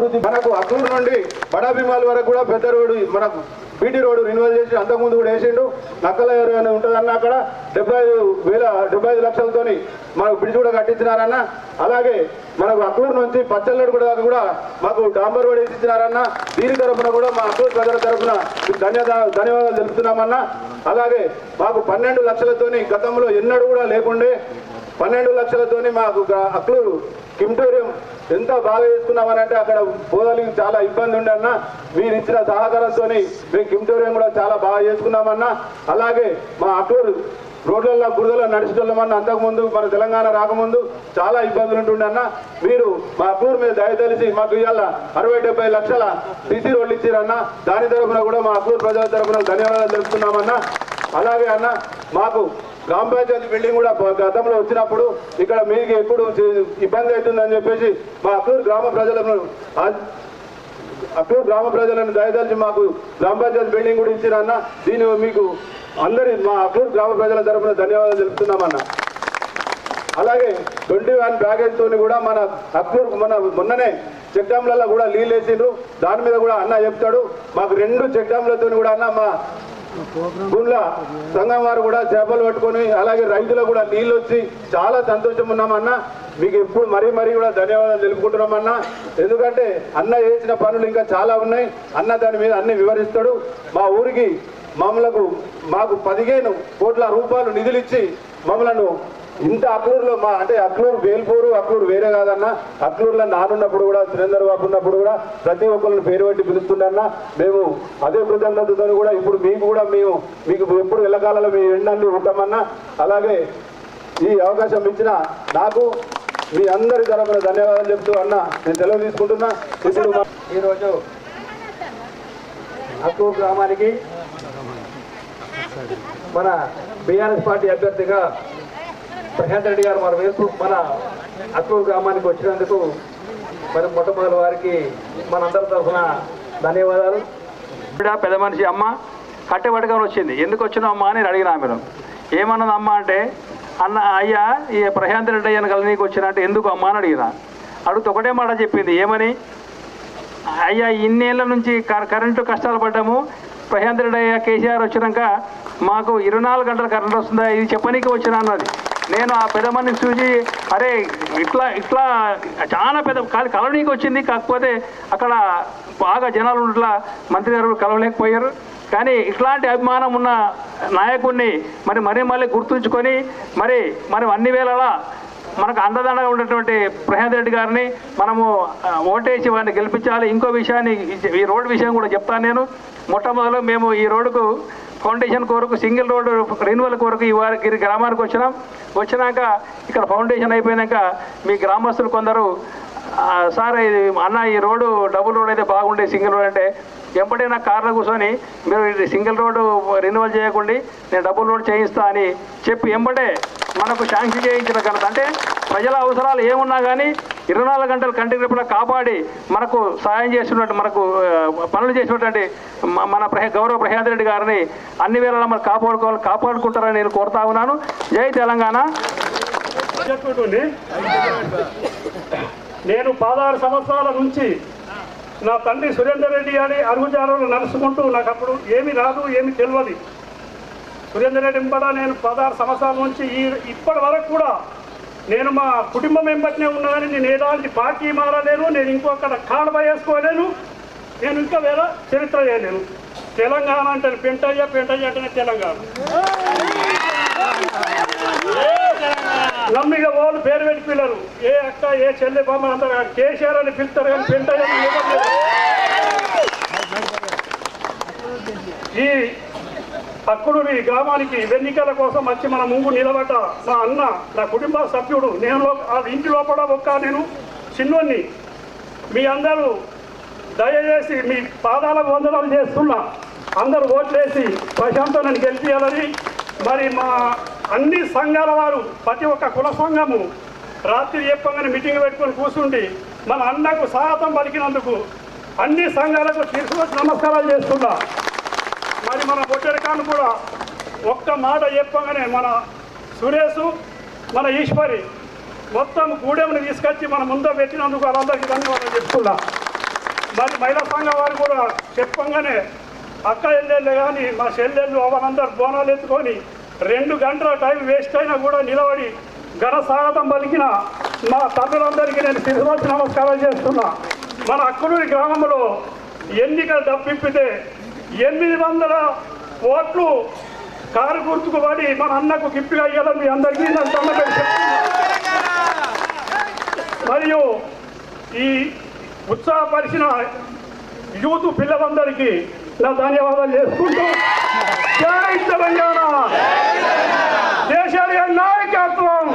అభివృద్ధి మనకు అక్లూరు నుండి బడా భీమాల వరకు కూడా పెద్ద రోడ్డు మనకు బీటీ రోడ్డు రిన్యూవల్ చేసి అంతకుముందు కూడా వేసిండు. నక్కల అని ఉంటుందన్న అక్కడ 75 లక్షలతోని మనకు బ్రిడ్జ్ కూడా కట్టించినారన్న. అలాగే మనకు అక్లూరు నుంచి పచ్చల్లూరు కూడా మాకు డాంబర్ రోడ్ వేసిచ్చినారన్న. దీని తరఫున కూడా మా అక్లూరు ప్రజల తరఫున ధన్యవాదాలు తెలుపుతున్నామన్నా. అలాగే మాకు 12 లక్షలతోని గతంలో ఎన్నడూ కూడా లేకుండే 12 లక్షలతోని మాకు అక్లూరు కిమ్టోరియం ఎంత బాగా చేసుకున్నామని అంటే అక్కడ పోదలికి చాలా ఇబ్బంది ఉండే అన్న. మీరు ఇచ్చిన సహకారంతో మేము కిమ్టోరియం కూడా చాలా బాగా చేసుకున్నామన్నా. అలాగే మా అక్లూరు రోడ్లలో బురదలో నడిచేటోళ్ళమన్నా అంతకుముందు మన తెలంగాణ రాకముందు చాలా ఇబ్బందులు ఉంటుండే అన్న. మీరు మా అక్లూరు మీద దయతలిసి మాకు ఇవాళ 60-70 లక్షల సీసీ రోడ్లు ఇచ్చారన్న. దాని తరఫున కూడా మా అక్లూరు ప్రజల తరఫున ధన్యవాదాలు తెలుపుతున్నామన్నా. అలాగే అన్న మాకు గ్రామ పంచాయతీ బిల్డింగ్ కూడా గతంలో వచ్చినప్పుడు ఇక్కడ మీకు ఎప్పుడు ఇబ్బంది అవుతుందని చెప్పేసి మా అక్లూరు గ్రామ ప్రజలను దయదలిచి మాకు గ్రామ పంచాయతీ బిల్డింగ్ కూడా ఇచ్చిరన్న. దీని మీకు మా అక్లూరు గ్రామ ప్రజల తరఫున ధన్యవాదాలు తెలుపుతున్నామన్న. అలాగే 21 ప్యాకేజ్తో కూడా మన అక్లూరు మొన్ననే చెక్ డ్యామ్లలో కూడా నీళ్ళు వేసిండ్రు. దాని మీద కూడా అన్న చెప్తాడు. మాకు 2 చెక్ డ్యామ్లతో కూడా అన్న మా గుండ్ల సంఘం వారు కూడా చేపలు పట్టుకొని అలాగే రైతులకు కూడా నీళ్ళు వచ్చి చాలా సంతోషం ఉన్నామన్నా. మీకు ఎప్పుడు మరీ కూడా ధన్యవాదాలు తెలుపుకుంటున్నామన్నా. ఎందుకంటే అన్న చేసిన పనులు ఇంకా చాలా ఉన్నాయి. అన్న దాని మీద అన్ని వివరిస్తాడు. మా ఊరికి మాకు 15 కోట్ల రూపాయలు నిధులు ఇచ్చి మమ్మలను ఇంత అక్లూరులో అంటే అక్లూరు వేల్పూరు అక్లూరు వేరే కాదన్న. అక్లూరులో నానున్నప్పుడు కూడా సురేందర్ బాబు ఉన్నప్పుడు కూడా ప్రతి ఒక్కరిని పేరు పెట్టి పిలుస్తుండన్నా. మేము అదే కృతజ్ఞతతో కూడా ఇప్పుడు మీకు ఎప్పుడు వెళ్ళకాలలో మీ ఎండన్ని ఉంటామన్నా. అలాగే ఈ అవకాశం ఇచ్చిన నాకు మీ అందరి తరఫున ధన్యవాదాలు చెప్తూ అన్న నేను సెలవు తీసుకుంటున్నా. ఇప్పుడు ఈరోజు అక్లూరు గ్రామానికి మన బీఆర్ఎస్ పార్టీ అభ్యర్థిగా ప్రశాంత్ రెడ్డి గారు మన అక్లూరు గ్రామానికి వచ్చినందుకు మరి మొట్టమొదటి వారికి మనందరి తరఫున ధన్యవాదాలు. పెద్ద మనిషి అమ్మ కట్టెపట్టుకొని వచ్చింది. ఎందుకు వచ్చినావు అమ్మ అని అడిగిన ఆమెను. ఏమన్నది అమ్మ అంటే అయ్యా ఈ ప్రశాంత్ రెడ్డి అయ్యను కలినీకి వచ్చినట్టు ఎందుకు అమ్మ అని అడిగిన. అడుగుతూ ఒకటే మాట చెప్పింది. ఏమని? అయ్యా ఇన్నేళ్ల నుంచి కరెంటు కష్టాలు పడ్డాము. ప్రశాంత్ రెడ్డి అయ్యా కేసీఆర్ వచ్చినాక మాకు 24 గంటల కరెంట్ వస్తుందా ఇది చెప్పనీకి వచ్చినా అన్నది. నేను ఆ పెద్ద మనిషిని చూసి అరే ఇట్లా చాలా పెద్ద కలవనీకి వచ్చింది. కాకపోతే అక్కడ బాగా జనాలు ఇట్లా మంత్రి గారు కలవలేకపోయారు. కానీ ఇట్లాంటి అభిమానం ఉన్న నాయకుడిని మళ్ళీ గుర్తుంచుకొని మరి అన్ని వేళలా మనకు అండదండగా ఉన్నటువంటి ప్రశాంత్ రెడ్డి గారిని మనము ఓటేసి వారిని గెలిపించాలి. ఇంకో విషయాన్ని ఈ రోడ్డు విషయం కూడా చెప్తాను నేను. మొట్టమొదలు మేము ఈ రోడ్డుకు ఫౌండేషన్ కొరకు సింగిల్ రోడ్డు రెన్యువల్ కొరకు ఈ గ్రామానికి వచ్చినాక ఇక్కడ ఫౌండేషన్ అయిపోయినాక మీ గ్రామస్తులు కొందరు సార్ ఇది అన్న ఈ రోడ్డు డబుల్ రోడ్ అయితే బాగుండే సింగిల్ రోడ్ అంటే ఎంపడైనా కార్లో కూర్చొని మీరు ఇది సింగిల్ రోడ్డు రెన్యువల్ చేయకుండా నేను డబుల్ రోడ్ చేయిస్తా అని చెప్పి ఎంబడే మనకు శాంక్షన్ చేయించిన ఘనత. అంటే ప్రజల అవసరాలు ఏమున్నా కానీ 24 గంటలు కంటికి రెప్పలా కాపాడి మనకు సాయం చేస్తున్నట్టు మనకు పనులు చేసినటువంటి మన గౌరవ ప్రశాంత్ రెడ్డి గారిని అన్ని వేళలా మనం కాపాడుకుంటారని నేను కోరుతా ఉన్నాను. జై తెలంగాణ. నేను 16 సంవత్సరాల నుంచి నా తండ్రి సురేందర్ రెడ్డి అని అరుగుజాలలో నడుచుకుంటూ నాకు అప్పుడు ఏమి రాదు ఏమి తెలియదు. సురేందర్ రెడ్డి కూడా నేను 16 సంవత్సరాల నుంచి ఇప్పటి వరకు కూడా నేను మా కుటుంబం వెంబటినే ఉన్నానని నేను ఎలాంటి పార్టీ మారలేను. నేను ఇంకొకటి కాడబ వేసుకోలేను. నేను ఇంకా వేరే చరిత్ర చేయలేను. తెలంగాణ అంటే పెంటయ్య అంటేనే తెలంగాణ. నమ్మిగా వాళ్ళు పేరు పెట్టి పిల్లలు ఏ అక్క ఏ చెల్లె బామ్మ అందరూ కేసీఆర్ అని పిలుస్తారు కానీ పెంటయ్య ఈ అక్కుడుని గ్రామానికి ఎన్నికల కోసం వచ్చి మన ముందు నిలబడ్డ నా అన్న నా కుటుంబ సభ్యుడు నేను ఇంటి లోపల నేను చిన్నోన్ని మీ అందరూ దయచేసి మీ పాదాలకు వందనాలు చేస్తున్నా. అందరూ ఓట్లేసి ప్రశాంతం నన్ను గెలిపించాలని మరి మా అన్ని సంఘాల వారు ప్రతి ఒక్క కుల సంఘము రాత్రి చెప్పగానే మీటింగ్ పెట్టుకొని కూర్చుండి మన అన్నకు స్వాగతం పలికినందుకు అన్ని సంఘాలకు తీసుకొచ్చి నమస్కారాలు చేస్తున్నా. మరి మన బొట్టెరకాన్ని కూడా ఒక్క మాట చెప్పగానే మన సురేష్ మన ఈశ్వరి మొత్తం గూడెంని తీసుకొచ్చి మన ముందు పెట్టినందుకు వాళ్ళందరికీ ధన్యవాదాలు చెప్తున్నా. మరి మహిళా సంఘం వారు కూడా చెప్పంగానే అక్క ఎల్లెళ్ళు కానీ మా చెల్లెళ్ళు అవనందరూ బోనాలు ఎత్తుకొని 2 గంటల టైం వేస్ట్ అయినా కూడా నిలబడి ఘన స్వాగతం పలికిన మా తల్లులందరికీ నేను శిరస్సు నమస్కారం చేస్తున్నా. మన అక్కలూరి గ్రామంలో ఎన్నికలు తప్పిప్పితే 800 ఓట్లు కారు గుర్తుకు పడి మన అన్నకు గిఫ్ట్గా ఇవ్వాలని మీ అందరికీ నేను తమ్మకం చెప్తున్నా. మరియు ఈ ఉత్సాహపరిచిన యూత్ పిల్లలందరికీ నా ధన్యవాదాలు చేసుకుంటూ జై తెలంగాణ, దేశాల నాయకత్వం,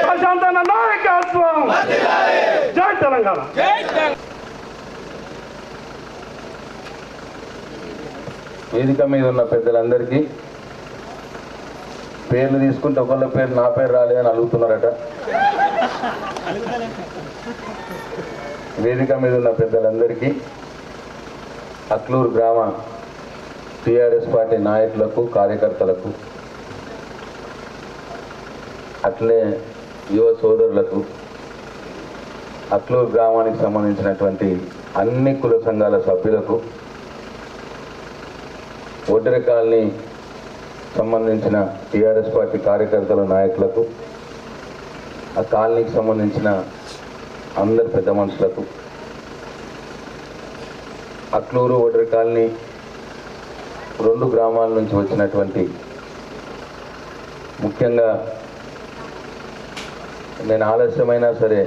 ప్రశాంతన నాయకత్వం, జై తెలంగాణ. వేదిక మీద ఉన్న పెద్దలందరికీ పేర్లు తీసుకుంటే ఒకళ్ళ పేరు నా పేరు రాలేదని అడుగుతున్నారట. వేదిక మీద ఉన్న పెద్దలందరికీ, అక్లూరు గ్రామ టీఆర్ఎస్ పార్టీ నాయకులకు, కార్యకర్తలకు, అట్లే యువ సోదరులకు, అక్లూరు గ్రామానికి సంబంధించినటువంటి అన్ని కుల సంఘాల సభ్యులకు, ఒడ్డెర కాలనీ సంబంధించిన టీఆర్ఎస్ పార్టీ కార్యకర్తల నాయకులకు, ఆ కాలనీకి సంబంధించిన అందరు పెద్ద మనుషులకు, అక్లూరు ఒడ్డెర కాలనీ 2 గ్రామాల నుంచి వచ్చినటువంటి, ముఖ్యంగా నేను ఆలస్యమైనా సరే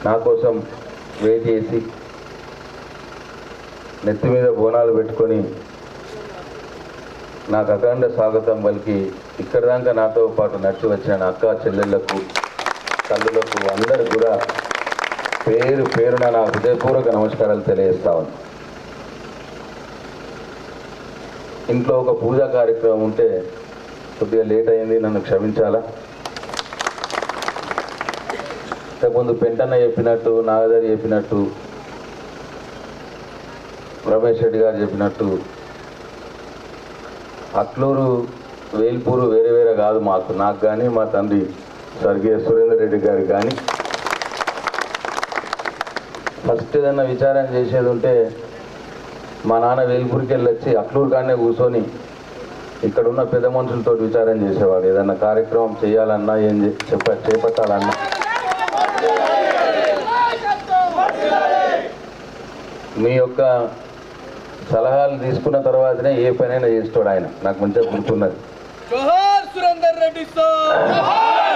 నా కోసం వెయిట్ చేసి నెత్తి మీద బోనాలు పెట్టుకొని నాకు అఖండ స్వాగతం పలికి ఇక్కడ దాకా నాతో పాటు నడిచి వచ్చిన అక్క చెల్లెళ్లకు, తల్లులకు అందరికి కూడా పేరు పేరున నా హృదయపూర్వక నమస్కారాలు తెలియజేస్తా ఉన్నాను. ఇంట్లో ఒక పూజా కార్యక్రమం ఉంటే కొద్దిగా లేట్ అయింది, నన్ను క్షమించాలా. ఇంతకుముందు పెంటన్న చెప్పినట్టు, నాగదరి చెప్పినట్టు, రమేష్ రెడ్డి గారు చెప్పినట్టు అక్లూరు వేల్పూరు వేరే వేరే కాదు నాకు కానీ మా తండ్రి స్వర్గీయ సురేందర్ రెడ్డి గారికి కానీ. ఫస్ట్ ఏదన్నా విచారం చేసేది ఉంటే మా నాన్న వేల్పూరికి వెళ్ళి వచ్చి అక్లూరు కాడనే కూర్చొని ఇక్కడున్న పెద్ద మనుషులతో విచారం చేసేవాడు. ఏదన్నా కార్యక్రమం చేయాలన్నా, ఏం చేపట్టాలన్నా. మీ యొక్క సలహాలు తీసుకున్న తర్వాతనే ఏ పనైనా చేస్తాడు ఆయన, నాకు మంచిగా గుర్తున్నది. జోహార్ సురేందర్ రెడ్డి సార్,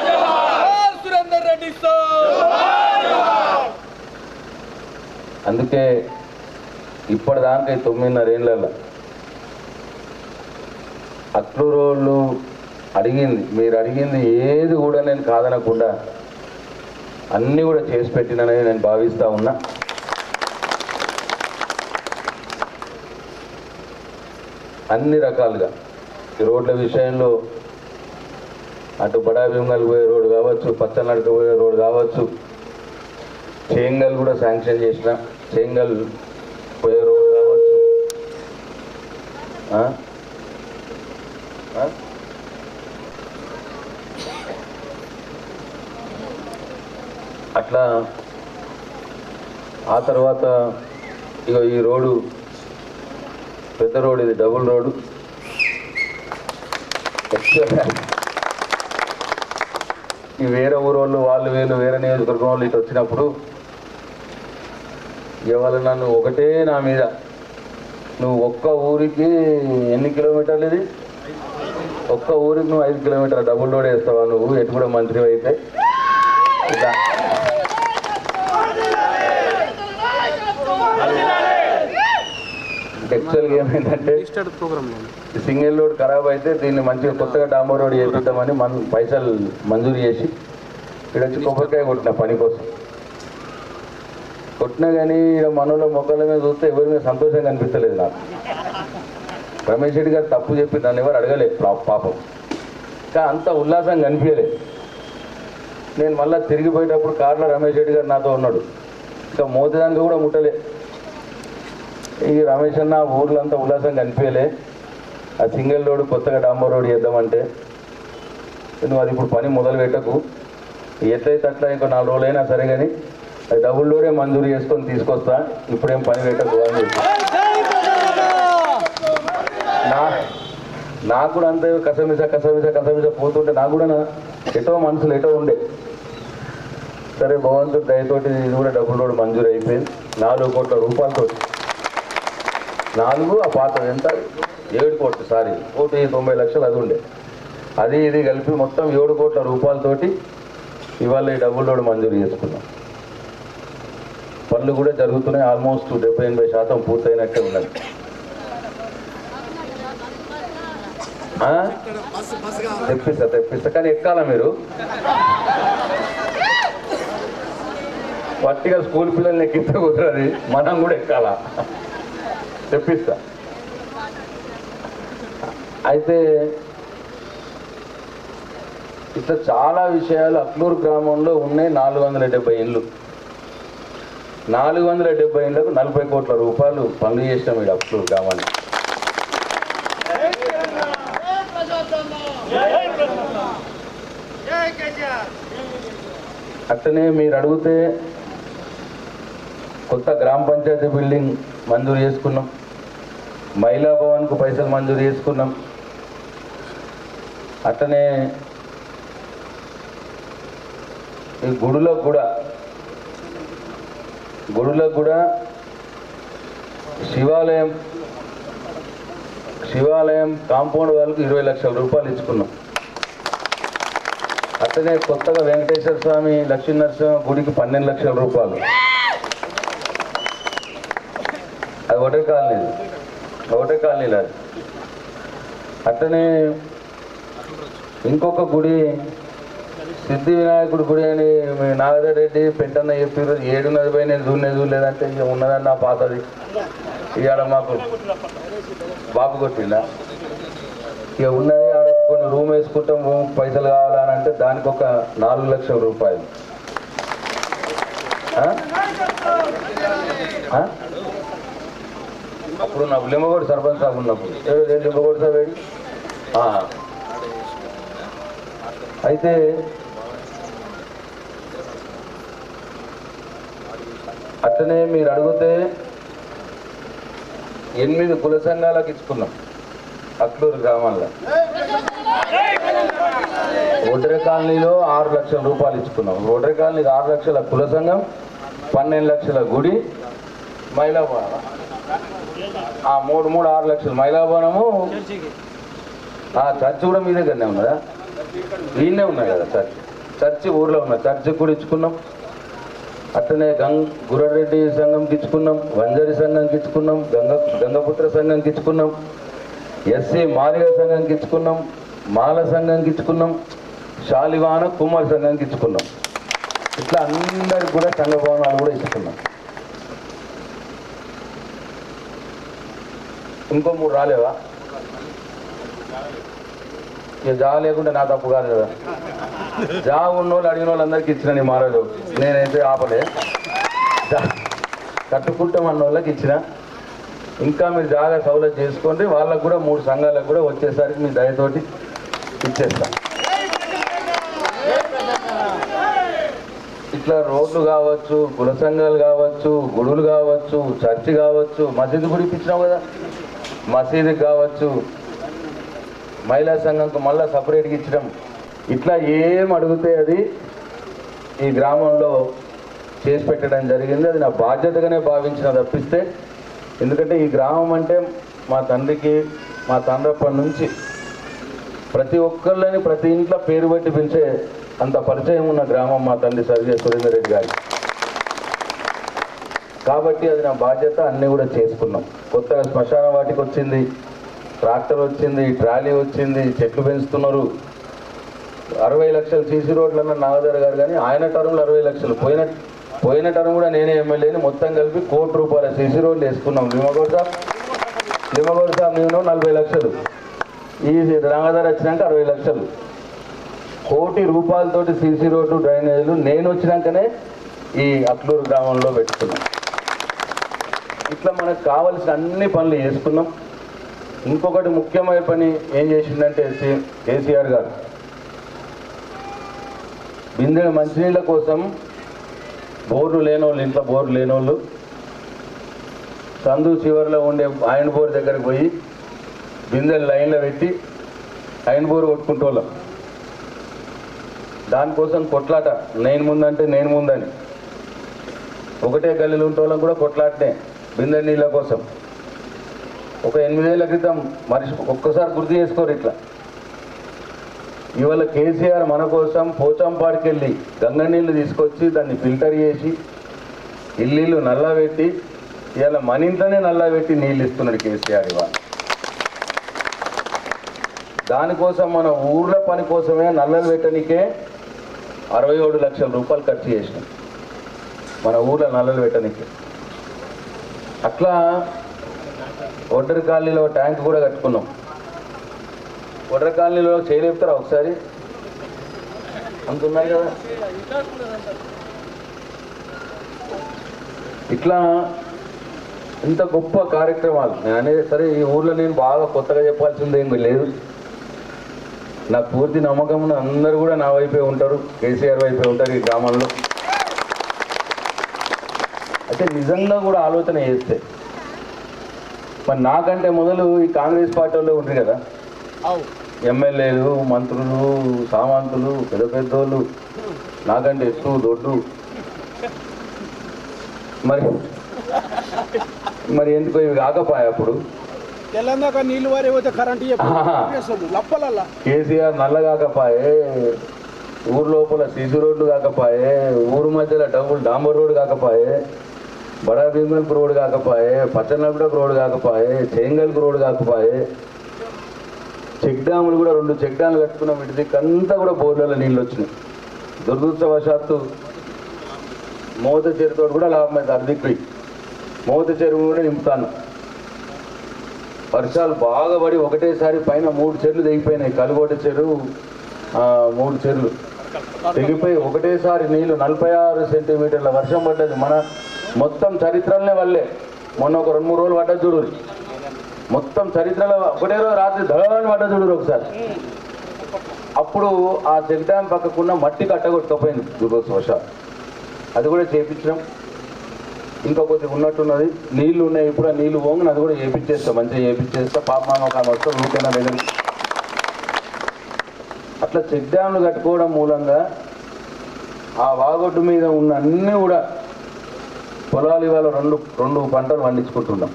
జోహార్ సురేందర్ రెడ్డి సార్. అందుకే ఇప్పటిదాకా 9.5 ఏళ్ళలో అక్లూరు వాళ్ళు మీరు అడిగింది ఏది కూడా నేను కాదనకుండా అన్నీ కూడా చేసి పెట్టినని నేను భావిస్తూ ఉన్నా. అన్ని రకాలుగా ఈ రోడ్ల విషయంలో అటు బడా భీమగల్ పోయే రోడ్డు కావచ్చు, పచ్చనడక పోయే రోడ్డు కావచ్చు, చేంగల్ కూడా శాంక్షన్ చేసిన చేంగల్ పోయే రోడ్డు కావచ్చు, అట్లా. ఆ తర్వాత ఇక ఈ రోడ్డు పెద్ద రోడ్, ఇది డబుల్ రోడ్డు. ఈ వేరే ఊరోళ్ళు వాళ్ళు వేరే నియోజకవర్గం వాళ్ళు ఇటు వచ్చినప్పుడు ఇవాళ నన్ను ఒకటే నా మీద, నువ్వు ఒక్క ఊరికి ఎన్ని కిలోమీటర్లు, ఇది ఒక్క ఊరికి నువ్వు 5 కిలోమీటర్ల డబుల్ రోడ్ వేస్తావా నువ్వు, ఎటు కూడా మంత్రి అయితే. ఇలా యాక్చువల్గా ఏమైందంటే సింగిల్ రోడ్ ఖరాబ్ అయితే దీన్ని మంచిగా కొత్తగా డాంబర్ రోడ్ చేపిద్దామని పైసలు మంజూరు చేసి ఇక్కడ వచ్చి కొబ్బరికాయ కొట్టిన పని కోసం. కొట్టినా కానీ ఇక మనలో మొక్కల మీద చూస్తే ఎవరి మీద సంతోషంగా అనిపించలేదు నాకు. రమేష్ రెడ్డి గారు తప్పు చెప్పి నన్ను ఎవరు అడగలేదు పాపం, ఇంకా అంత ఉల్లాసంగా కనిపించలేదు. నేను మళ్ళీ తిరిగిపోయేటప్పుడు కార్లో రమేష్ రెడ్డి గారు నాతో ఉన్నాడు, ఇంకా మోతదానికి కూడా ముట్టలే. ఈ రమేష్ అన్న ఊర్లో అంతా ఉల్లాసంగా కనిపించలే, ఆ సింగిల్ రోడ్ కొత్తగా డాంబర్ రోడ్ చేద్దామంటే నువ్వు అది ఇప్పుడు పని మొదలు పెట్టకు, ఎట్లయితే అట్లా ఇంకో 4 రోజులైనా సరే కానీ అది డబుల్ డోరే మంజూరు చేసుకొని తీసుకొస్తా, ఇప్పుడేం పని పెట్టకు అని నాకు కూడా అంతే కసమిస పోతుంటే నాకు కూడా ఎటో మనసులు ఎటో ఉండే. సరే భగవంతుడి దయతోటి ఇది కూడా డబుల్ రోడ్ మంజూరు అయిపోయింది 4 కోట్ల రూపాయలతో. 4 ఆ పాత ఎంత 7 కోట్లు, సారీ 1,90 లక్షలు అది ఉండే, అది ఇది కలిపి మొత్తం 7 కోట్ల రూపాయలతోటి ఇవాళ ఈ డబుల్ రోడ్ మంజూరు చేసుకున్నాం. పనులు కూడా జరుగుతున్నాయి, ఆల్మోస్ట్ 70-80% పూర్తయినట్టే ఉన్నది. తెప్పిస్తా కానీ ఎక్కాల మీరు పట్టిగా స్కూల్ పిల్లల్ని ఎక్కిస్తే కుదరది, మనం కూడా ఎక్కాలా, తెప్పిస్తా. అయితే ఇట్లా చాలా విషయాలు అక్లూరు గ్రామంలో ఉన్నాయి. 470 ఇండ్లు, 470 ఇండ్లకు 40 కోట్ల రూపాయలు పనులు చేసినాం ఈ అక్లూరు గ్రామాన్ని. అట్లనే మీరు అడిగితే కొత్త గ్రామ పంచాయతీ బిల్డింగ్ మంజూరు చేసుకున్నాం, మహిళా భవన్కు పైసలు మంజూరు చేసుకున్నాం. అట్లనే ఈ గుడులకు కూడా శివాలయం కాంపౌండ్ వాళ్ళకు 20 లక్షల రూపాయలు ఇచ్చుకున్నాం. అట్లనే కొత్తగా వెంకటేశ్వర స్వామి లక్ష్మీనరసింహ గుడికి 12 లక్షల రూపాయలు, అది ఒకటే కాలనీలు అది. అట్లనే ఇంకొక గుడి సిద్ధి వినాయకుడి గుడి అని నాగదర్ రెడ్డి పెంటన్న చెప్పారు, 7 పై నేను చూడలేదంటే ఇక ఉన్నదన్న పాతది, ఇవాళ మాకు బాబు కొట్టిందా, ఇక ఉన్నది ఆడ కొన్ని రూమ్ వేసుకుంటాం, రూమ్ పైసలు కావాలని అంటే దానికి ఒక 4 లక్షల రూపాయలు. అప్పుడు నాకు లింబగోడు సర్పంచ్ సాబ్ ఉన్నప్పుడు లింబగోడు సాబ్ ఏడి. అయితే అట్లనే మీరు అడిగితే 8 కుల సంఘాలకు ఇచ్చుకున్నాం అక్లూరు గ్రామాల్లో. రోటరీ కాలనీలో 6 లక్షల రూపాయలు ఇచ్చుకున్నాం. రోటరీ కాలనీకి 6 లక్షల కుల సంఘం, 12 లక్షల గుడి, మహిళా భవనం 6 లక్షలు మహిళా భవనము. చర్చ్ కూడా మీ దగ్గరనే ఉన్నదా? వీళ్ళే ఉన్నాయి కదా చర్చి ఊర్లో ఉన్న చర్చికి కూడా ఇచ్చుకున్నాం. అట్లనే గుర్రెడ్డి సంఘంకి ఇచ్చుకున్నాం, వంజరి సంఘంకి ఇచ్చుకున్నాం, గంగపుత్ర సంఘంకి ఇచ్చుకున్నాం, ఎస్సీ మాలిగ సంఘంకి ఇచ్చుకున్నాం, మాల సంఘంకి ఇచ్చుకున్నాం, శాలివాన కుమార్ సంఘంకి ఇచ్చుకున్నాం. ఇట్లా అందరికి కూడా సంఘ భవనాలు కూడా ఇచ్చుకున్నాం. ఇంకో 3 రాలేవా? ఇక జా లేకుంటే నా తప్పు కాదు కదా. జా ఉన్నోళ్ళు అడిగిన వాళ్ళందరికీ ఇచ్చిన నీ మారాడు, నేనైతే ఆపలే. కట్టుకుంటాం అన్న వాళ్ళకి ఇచ్చిన. ఇంకా మీరు జాగా సౌలభ్యం చేసుకోండి. వాళ్ళకు కూడా 3 సంఘాలకు కూడా వచ్చేసరికి మీ దయతోటి ఇచ్చేస్తాం. ఇట్లా రోడ్లు కావచ్చు, కుల సంఘాలు కావచ్చు, గుడులు కావచ్చు, చర్చి కావచ్చు, మసీదు గుడికి ఇచ్చినాం కదా, మసీదుకి కావచ్చు, మహిళా సంఘంకు మళ్ళీ సపరేట్గా ఇచ్చడం. ఇట్లా ఏం అడిగితే అది ఈ గ్రామంలో చేసి పెట్టడం జరిగింది. అది నా బాధ్యతగానే భావించిన తప్పిస్తే, ఎందుకంటే ఈ గ్రామం అంటే మా తండ్రికి, మా తండ్రప్పటి నుంచి ప్రతి ఒక్కళ్ళని ప్రతి ఇంట్లో పేరు పెట్టి పిలిచే అంత పరిచయం ఉన్న గ్రామం మా తండ్రి స్వర్గీయ సురేందర్ రెడ్డి గారి. కాబట్టి అది నా బాధ్యత. అన్నీ కూడా చేసుకున్నాం. కొత్తగా శ్మశాన వాటికి వచ్చింది, ట్రాక్టర్ వచ్చింది, ట్రాలీ వచ్చింది, చెట్లు పెంచుతున్నారు. 60 లక్షలు సీసీ రోడ్లన్న నాగదర్ గారు, కానీ ఆయన టర్మ్లో 60 లక్షలు. పోయిన టర్మ్ కూడా నేనే ఎమ్మెల్యేని, మొత్తం కలిపి 1 కోటి రూపాయల సీసీ రోడ్లు వేసుకున్నాం. లిమగోడ్ సాబ్ నేను 40 లక్షలు, ఈ నాగదర్ వచ్చినాక 60 లక్షలు, 1 కోటి రూపాయలతోటి సీసీ రోడ్డు, డ్రైనేజీలు నేను వచ్చినాకనే ఈ అక్లూరు గ్రామంలో పెట్టుకున్నాం. ఇట్లా మనకు కావలసిన అన్ని పనులు చేసుకున్నాం. ఇంకొకటి ముఖ్యమైన పని ఏం చేసిందంటే కేసీఆర్ గారు బిందె మంచినీళ్ళ కోసం బోర్లు లేనోళ్ళు, ఇంట్లో బోర్లు లేనోళ్ళు సందు చివరిలో ఉండే ఆయన బోర్ దగ్గరికి పోయి బిందెలు లైన్లో పెట్టి ఆయన బోరు కొట్టుకుంటోళ్ళం. దానికోసం కొట్లాట, నేను ముందంటే నేను ముందని. ఒకటే గల్లీలు ఉంటోళ్ళం కూడా కొట్లాటనే బిందె నీళ్ళ కోసం. ఒక 8 ఏళ్ల క్రితం ఒక్కసారి గుర్తు చేసుకోరు ఇట్లా. ఇవాళ కేసీఆర్ మన కోసం పోచంపాడికి వెళ్ళి గంగ నీళ్ళు తీసుకొచ్చి దాన్ని ఫిల్టర్ చేసి ఇల్లు నల్లా పెట్టి ఇవాళ మన ఇంట్లోనే నల్లా పెట్టి నీళ్ళు ఇస్తున్నాడు కేసీఆర్. ఇవాళ దానికోసం మన ఊర్ల పని కోసమే నల్లలు పెట్టడానికే 67 లక్షల రూపాయలు ఖర్చు చేసినాం మన ఊర్లో నల్లలు పెట్టడానికి. అట్లా ఒడ్డరి కాలనీలో ట్యాంక్ కూడా కట్టుకున్నాం. ఒడ్డరి కాలనీలో చేయలేపుతారా ఒకసారి? అంత ఉన్నాయి కదా. ఇట్లా ఇంత గొప్ప కార్యక్రమాలు నేను అనేది. సరే, ఈ ఊర్లో నేను బాగా కొత్తగా చెప్పాల్సింది ఏం లేదు. నాకు పూర్తి నమ్మకం అందరూ కూడా నా వైపే ఉంటారు, కేసీఆర్ వైపే ఉంటారు ఈ గ్రామంలో. అయితే నిజంగా కూడా ఆలోచన చేస్తే మరి నాకంటే మొదలు ఈ కాంగ్రెస్ పార్టీలో ఉంటారు కదా ఎమ్మెల్యేలు, మంత్రులు, సామంతులు, పెద్ద పెద్దోళ్ళు, నాకంటే ఎత్తు దొడ్డు. మరి ఎందుకో ఇవి కాకపోయా అప్పుడు నీళ్ళు వారే కరెంట్ కేసీఆర్ నల్ల కాకపాయే, ఊరు లోపల సీసీ రోడ్లు కాకపాయే, ఊరు మధ్యలో డాంబర్ రోడ్డు కాకపాయే, బడా భీమల్కి రోడ్డు కాకపాయే, పచ్చనగూడకు రోడ్డు కాకపాయే, చేంగల్కి రోడ్డు కాకపాయే, చెక్ డ్యాములు కూడా 2 చెక్ డ్యాములు కట్టుకున్నాం. ఇటు దిక్కంతా కూడా బోర్లలో నీళ్ళు వచ్చినాయి. దురదృష్టవశాత్తు మోత చెరువుతో కూడా లాభమైంది. అర్దిక్కి మోత చెరువు కూడా నింపుతాను. వర్షాలు బాగా పడి ఒకటేసారి పైన 3 చెర్లు తెగిపోయినాయి. కలుగోట చెరువు 3 చెర్లు తెగిపోయి ఒకటేసారి నీళ్లు 46 సెంటీమీటర్ల వర్షం పడ్డది. మన మొత్తం చరిత్రలనే వల్లే. మొన్న ఒక 2-3 రోజులు పడ్డ చూడు, మొత్తం చరిత్రలో ఒకటే రోజు రాత్రి ధడని పడ్డ చూడు ఒకసారి. అప్పుడు ఆ చెక్ డ్యామ్ పక్కకున్న మట్టి కట్టగొట్టుకపోయింది దురదృష్టవశాత్తు. అది కూడా చేయించాం. ఇంకా కొద్దిగా ఉన్నట్టున్నది, నీళ్లు ఉన్నాయి. ఇప్పుడు ఆ నీళ్లు పోంగని అది కూడా చేయించేస్తా, మంచిగా చేయించేస్తా. పాపమామ ఒక వస్తే ఊరికైనా దగ్గర. అట్లా చెక్ డ్యామ్లు కట్టుకోవడం మూలంగా ఆ వాగొడ్డు మీద ఉన్న అన్నీ కూడా పొలాలు ఇవాళ 2 పంటలు పండించుకుంటున్నాం.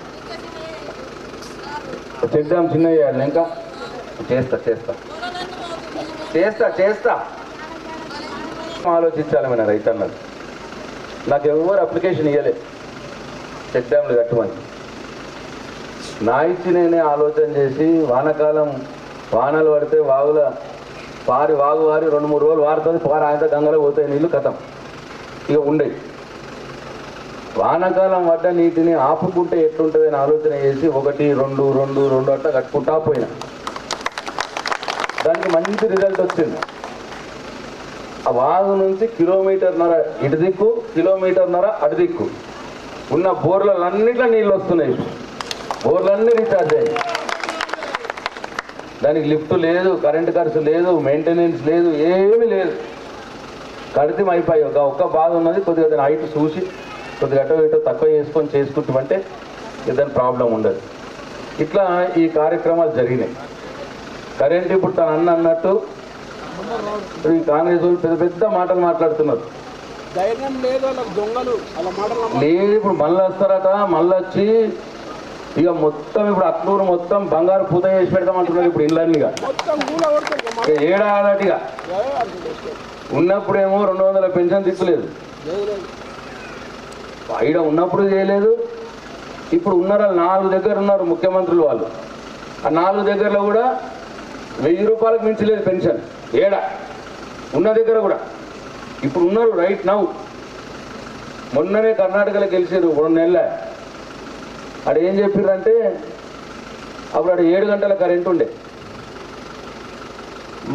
చెక్ డ్యామ్ చిన్న చేయాలి. ఇంకా చేస్తా ఆలోచించాలి మన రైతన్నది. నాకు ఎవరు అప్లికేషన్ ఇవ్వలే చెక్ డ్యామ్లు కట్టమని. నా ఇచ్చి నేనే ఆలోచన చేసి వానకాలం వానలు పడితే వాగు వారి 2-3 రోజులు వారుతుంది. ఆయన గంగలో పోతాయి నీళ్ళు, కథం ఇక ఉండేవి. వానకాలం పడ్డ నీటిని ఆపుకుంటే ఎట్లుంటుంది అని ఆలోచన చేసి 1, 2 అట్లా కట్టుకుంటా పోయినా. దానికి మంచి రిజల్ట్ వచ్చింది. ఆ వాగు నుంచి 1.5 కిలోమీటర్ ఇటు దిక్కు, 1.5 కిలోమీటర్ అటు దిక్కు ఉన్న బోర్లన్నిట్లో నీళ్ళు వస్తున్నాయి. బోర్లన్నీ రీఛార్జ్ అయ్యాయి. దానికి లిఫ్ట్ లేదు, కరెంటు ఖర్చు లేదు, మెయింటెనెన్స్ లేదు, ఏమీ లేదు. కడితే అయిపోయి ఒక్క బాధ ఉన్నది. కొద్దిగా దాని హైట్ చూసి కొద్దిగా అటో ఇటో తక్కువ చేసుకుంటామంటే దాని ప్రాబ్లం ఉండదు. ఇట్లా ఈ కార్యక్రమాలు జరిగినాయి. కరెంట్ ఇప్పుడు తను అన్నట్టు ఈ కాంగ్రెస్ వాళ్ళు పెద్ద మాటలు మాట్లాడుతున్నారు. లేదు ఇప్పుడు మళ్ళీ వస్తారట. మళ్ళీ వచ్చి ఇక మొత్తం ఇప్పుడు అట్లూరు మొత్తం బంగారు పూత చేసి పెడతామంటున్నారు. ఇప్పుడు ఇళ్ళనిగా ఏడాదిగా ఉన్నప్పుడేమో 200 పెన్షన్ దిక్కులేదు. ఈడ ఉన్నప్పుడు చేయలేదు. ఇప్పుడు ఉన్నారు 4 దగ్గర ఉన్నారు ముఖ్యమంత్రులు వాళ్ళు. ఆ 4 దగ్గరలో కూడా 1000 రూపాయలకు మించలేదు పెన్షన్. ఉన్న దగ్గర కూడా ఇప్పుడు ఉన్నారు రైట్ నౌ. మొన్ననే కర్ణాటకలో గెలిచారు 2 నెలల. అక్కడ ఏం చెప్పారంటే అప్పుడు అక్కడ 7 గంటల కరెంట్ ఉండే.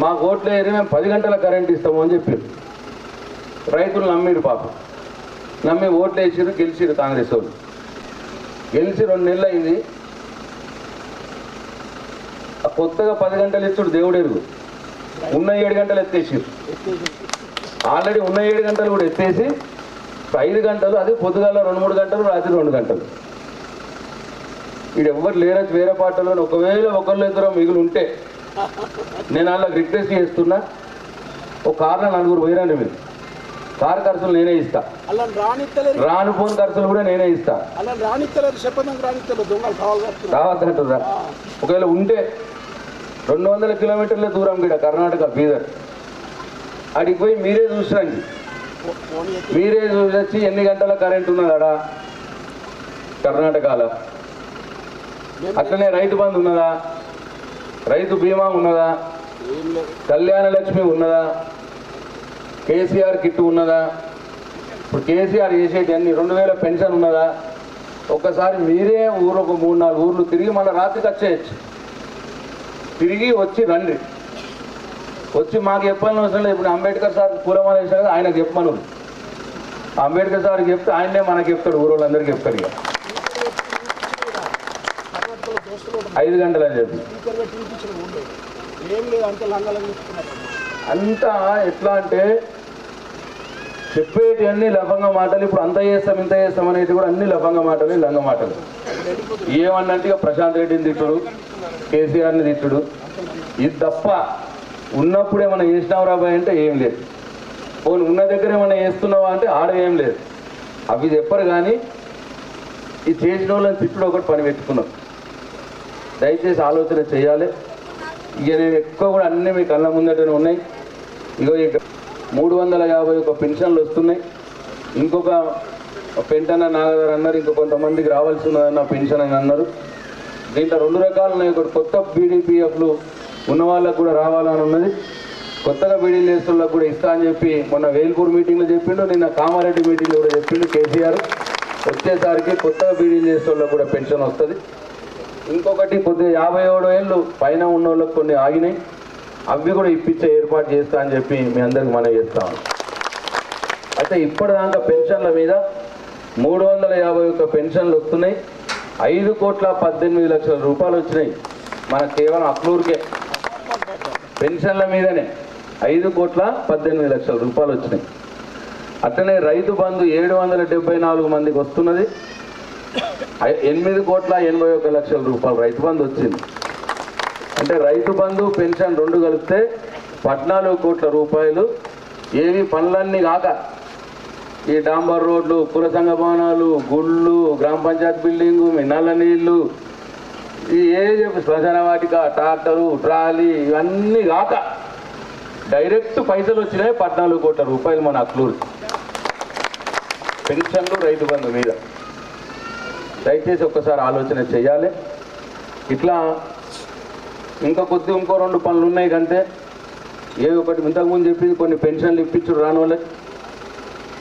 మా ఓట్లు వేసి మేము 10 గంటల కరెంట్ ఇస్తాము అని చెప్పారు. రైతులు నమ్మిరు, పాపం నమ్మి ఓట్లు వేసారు, గెలిచారు కాంగ్రెస్ వాళ్ళు. గెలిచి 2 నెలలు అయింది. కొత్తగా 10 గంటలు ఇచ్చాడు దేవుడు ఎరుగు. ఉన్న 7 గంటలు ఎత్తేసారు. ఆల్రెడీ ఉన్న 7 గంటలు కూడా ఎత్తేసి 5 గంటలు, అది పొద్దుగాల 2-3 గంటలు, రాత్రి 2 గంటలు. వీడు ఎవ్వరు లేరచ్చు వేరే పాటలో. ఒకవేళ ఒకళ్ళు ఇద్దరు మిగులు ఉంటే నేను వాళ్ళకి రిక్వెస్ట్ చేస్తున్నా, ఒక కార్లో 4 పోయిరండి. మీరు కారు ఖర్చులు నేనే ఇస్తా, అలా రానిత్తలేరు, రాను ఫోన్ ఖర్చులు కూడా నేనే ఇస్తా. అలా రానిత్తలేరు, చెప్పడానికి రానిత్తలేరు, దొంగలు కావాలి. రావద్దంటురా. ఒకవేళ ఉంటే 200 కిలోమీటర్ల దూరం కూడా కర్ణాటక బీదర్, అడిగి పోయి మీరే చూసిరండి. మీరే చూసొచ్చి ఎన్ని గంటల కరెంట్ ఉన్నదా కర్ణాటకలో, అట్లనే రైతు బంధు ఉన్నదా, రైతు బీమా ఉన్నదా, కళ్యాణ లక్ష్మి ఉన్నదా, కేసీఆర్ కిట్టు ఉన్నదా, ఇప్పుడు కేసీఆర్ చేసేటి అన్ని 2000 పెన్షన్ ఉన్నదా. ఒక్కసారి మీరే ఊరు ఒక 3-4 ఊర్లు తిరిగి మళ్ళీ రాత్రికి వచ్చేయచ్చు. తిరిగి వచ్చి రండి, వచ్చి మాకు చెప్పాలని అవసరం లేదు. ఇప్పుడు అంబేద్కర్ సార్ పూలమాల వేసారు కదా, ఆయనకు చెప్పమను. అంబేద్కర్ సార్కి చెప్తే ఆయనే మనకు చెప్తాడు, ఊరోళ్ళందరికీ చెప్తాడు. ఇక 5 గంటలు అని చెప్పి అంతా ఎట్లా అంటే చెప్పేటి అన్ని లఫంగా మాటలు. ఇప్పుడు అంత చేస్తాం ఇంత చేస్తాం అనేది కూడా అన్ని లఫంగా మాటలు, లంగ మాటలు. ఏమన్నట్టు ఇక ప్రశాంత్ రెడ్డిని తిట్టుడు, కేసీఆర్ని తిట్టుడు, ఇది తప్ప ఉన్నప్పుడు ఏమన్నా చేసినావు రాబాయ్ అంటే ఏం లేదు. పోనీ ఉన్న దగ్గర ఏమన్నా చేస్తున్నావా అంటే ఆడ ఏం లేదు. అవి చెప్పరు కానీ ఈ చేసిన వాళ్ళని తిట్టుడు ఒకటి పని పెట్టుకున్నాం. దయచేసి ఆలోచన చేయాలి. ఇక నేను ఎక్కువ కూడా అన్నీ మీ కళ్ళ ముందటనే ఉన్నాయి. ఇగో 351 పెన్షన్లు వస్తున్నాయి. ఇంకొక పెంటన నాగదర్ అన్నారు, ఇంకో కొంతమందికి రావాల్సి ఉన్నదన్న పెన్షన్ అని అన్నారు. దీంట్లో 2 రకాలు ఉన్నాయి. ఒకటి కొత్త బీడీపీఎఫ్లు ఉన్న వాళ్ళకు కూడా రావాలని ఉన్నది, కొత్తగా బీడీలు వేసే వాళ్ళకు కూడా ఇస్తా అని చెప్పి మొన్న వేల్పూర్ మీటింగ్లో చెప్పిండు, నిన్న కామారెడ్డి మీటింగ్లో కూడా చెప్పిండు కేసీఆర్. వచ్చేసరికి కొత్తగా బీడీలు చేసే వాళ్ళకు కూడా పెన్షన్ వస్తుంది. ఇంకొకటి కొద్దిగా 57 ఏళ్ళు పైన ఉన్న వాళ్ళకి కొన్ని ఆగినాయి, అవి కూడా ఇప్పించే ఏర్పాటు చేస్తా అని చెప్పి మీ అందరికి మనం చేస్తాం. అయితే ఇప్పటిదాకా పెన్షన్ల మీద 351 పెన్షన్లు వస్తున్నాయి. 5,18,00,000 రూపాయలు వచ్చినాయి మన కేవలం అక్లూరుకే. పెన్షన్ల మీదనే 5,18,00,000 రూపాయలు వచ్చినాయి. అట్లనే రైతు బంధు 774 మందికి వస్తున్నది. 8,81,00,000 రూపాయలు రైతు బంధు వచ్చింది. అంటే రైతు బంధు పెన్షన్ 2 కలిపితే 14 కోట్ల రూపాయలు. ఏవి పనులన్నీ కాక ఈ డాంబర్ రోడ్లు, కుల సంఘ భవనాలు, గుళ్ళు, గ్రామ పంచాయతీ బిల్డింగు, నల్ల నీళ్లు, ఈ చెప్పి శ్మశాన వాటిక, ట్రాక్టరు, ట్రాలీ, ఇవన్నీ కాక డైరెక్ట్ పైసలు వచ్చినాయి 14 కోట్ల రూపాయలు మన అక్లూరు పెన్షన్లు రైతు బంధు మీద. దయచేసి ఒక్కసారి ఆలోచన చేయాలి. ఇట్లా ఇంకో 2 పనులు ఉన్నాయి కంటే ఏ ఒకటి ఇంతకుముందు చెప్పింది కొన్ని పెన్షన్లు ఇప్పించుడు రాని వాళ్ళకి,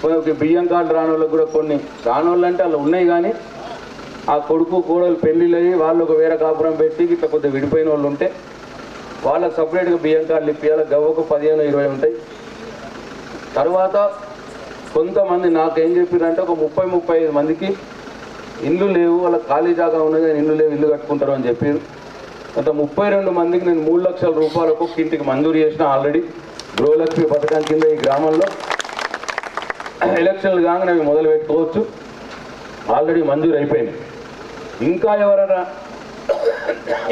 కొన్ని బియ్యం కార్డు రాని వాళ్ళకి కూడా కొన్ని రాని వాళ్ళు అంటే అలా ఉన్నాయి. కానీ ఆ కొడుకు కోడలు పెళ్ళిళ్ళు అయ్యి వాళ్ళు ఒక వేరే కాపురం పెట్టి ఇట్లా కొద్దిగా విడిపోయిన వాళ్ళు ఉంటే వాళ్ళకి సపరేట్గా బియ్యం కార్డులు ఇప్పించాలి. గవ్వకు 15-20 ఉంటాయి. తర్వాత కొంతమంది నాకేం చెప్పారంటే ఒక 30-35 మందికి ఇల్లు లేవు, వాళ్ళకి ఖాళీ జాగా ఉన్నది కానీ ఇల్లు లేవు, ఇల్లు కట్టుకుంటారు అని చెప్పారు. అంత 32 మందికి నేను 3 లక్షల రూపాయలు ఒక్కొక్క ఇంటికి మంజూరు చేసిన. ఆల్రెడీ గృహలక్ష్మి పథకం కింద ఈ గ్రామంలో ఎలక్షన్లు కాగానే అవి మొదలు పెట్టుకోవచ్చు. ఆల్రెడీ మంజూరు అయిపోయింది. ఇంకా ఎవరైనా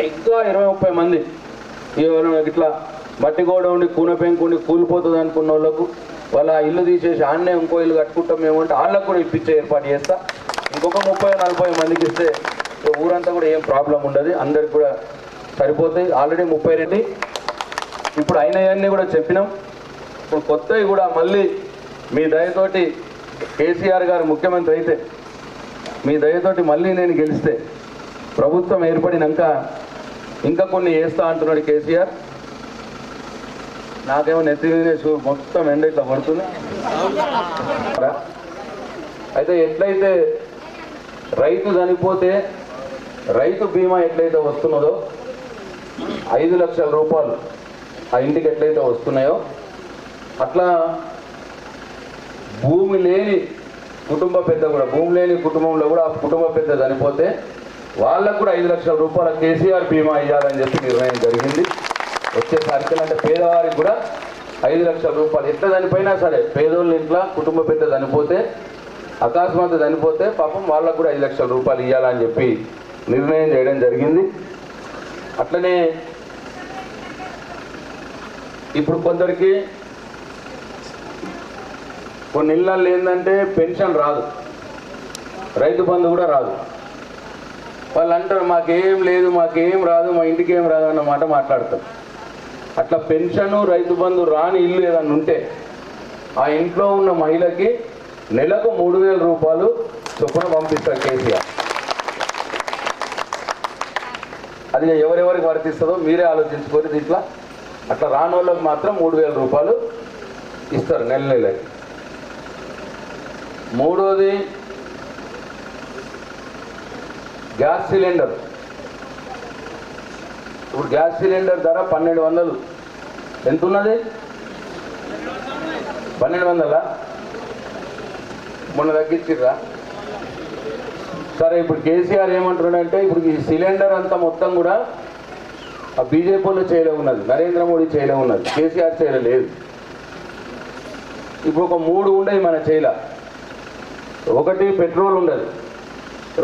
ఇంకా 20-30 మంది ఎవరైనా ఇట్లా మట్టి గోడ ఉండి కూన పెంకుండి కూలిపోతుంది అనుకున్న వాళ్ళకు వాళ్ళ ఇల్లు తీసేసి ఆన్నే ఇంకో ఇల్లు కట్టుకుంటాం ఏమంటే వాళ్ళకు కూడా ఇప్పించే ఏర్పాటు చేస్తా. ఇంకొక 30-40 మందికి ఇస్తే ఊరంతా కూడా ఏం ప్రాబ్లం ఉండదు, అందరికి కూడా సరిపోతాయి. ఆల్రెడీ 32 ఇప్పుడు అయినవన్నీ కూడా చెప్పినాం. ఇప్పుడు కొత్తవి కూడా మళ్ళీ మీ దయతోటి కేసీఆర్ గారు ముఖ్యమంత్రి అయితే, మీ దయతోటి మళ్ళీ నేను గెలిస్తే ప్రభుత్వం ఏర్పడినాక ఇంకా కొన్ని చేస్తా అంటున్నాడు కేసీఆర్. నాకేమో నెత్తి మొత్తం ఎండ ఇట్లా పడుతుంది. అయితే ఎట్లయితే రైతు చనిపోతే రైతు బీమా ఎట్లయితే వస్తున్నదో 5 లక్షల రూపాయలు ఆ ఇంటికి ఎట్లయితే వస్తున్నాయో అట్లా భూమి లేని కుటుంబ పెద్ద కూడా, భూమి లేని కుటుంబంలో కూడా ఆ కుటుంబ పెద్ద చనిపోతే వాళ్ళకు కూడా 5 లక్షల రూపాయల కేసీఆర్ బీమా ఇవ్వాలని చెప్పి నిర్ణయం జరిగింది. వచ్చేసరికి అంటే పేదవారికి కూడా 5 లక్షల రూపాయలు. ఎట్లా చనిపోయినా సరే పేదోళ్ళ ఇంట్లో కుటుంబ పెద్ద చనిపోతే అకస్మాత్తు చనిపోతే పాపం వాళ్ళకు కూడా 5 లక్షల రూపాయలు ఇవ్వాలని చెప్పి నిర్ణయం చేయడం జరిగింది. అట్లనే ఇప్పుడు కొందరికి కొన్ని ఇళ్ళల్లో ఏంటంటే పెన్షన్ రాదు, రైతు బంధు కూడా రాదు. వాళ్ళు అంటారు మాకేం లేదు, మాకేం రాదు, మా ఇంటికి ఏం రాదు అన్న మాట మాట్లాడతారు. అట్లా పెన్షను రైతు బంధు రాని ఇల్లు ఏదన్నా ఉంటే ఆ ఇంట్లో ఉన్న మహిళకి నెలకు 3,000 రూపాయలు చొప్పున పంపిస్తారు కేసీఆర్. అది ఎవరెవరికి వర్తిస్తుందో మీరే ఆలోచించుకొని దీంట్లో. అట్లా రాని వాళ్ళకి మాత్రం 3,000 రూపాయలు ఇస్తారు నెలకి. మూడోది గ్యాస్ సిలిండర్. ఇప్పుడు గ్యాస్ సిలిండర్ ధర 1,200. ఎంత ఉన్నది? 1,200. మొన్న తగ్గించిర్రా? సరే, ఇప్పుడు కేసీఆర్ ఏమంటున్నాడంటే ఇప్పుడు ఈ సిలిండర్ అంతా మొత్తం కూడా ఆ బీజేపీలో చేయలే ఉన్నది, నరేంద్ర మోడీ చేయలే ఉన్నది, కేసీఆర్ చేయలేదు. ఇప్పుడు ఒక 3 ఉండేవి మన చేయల. 1 పెట్రోల్ ఉండదు,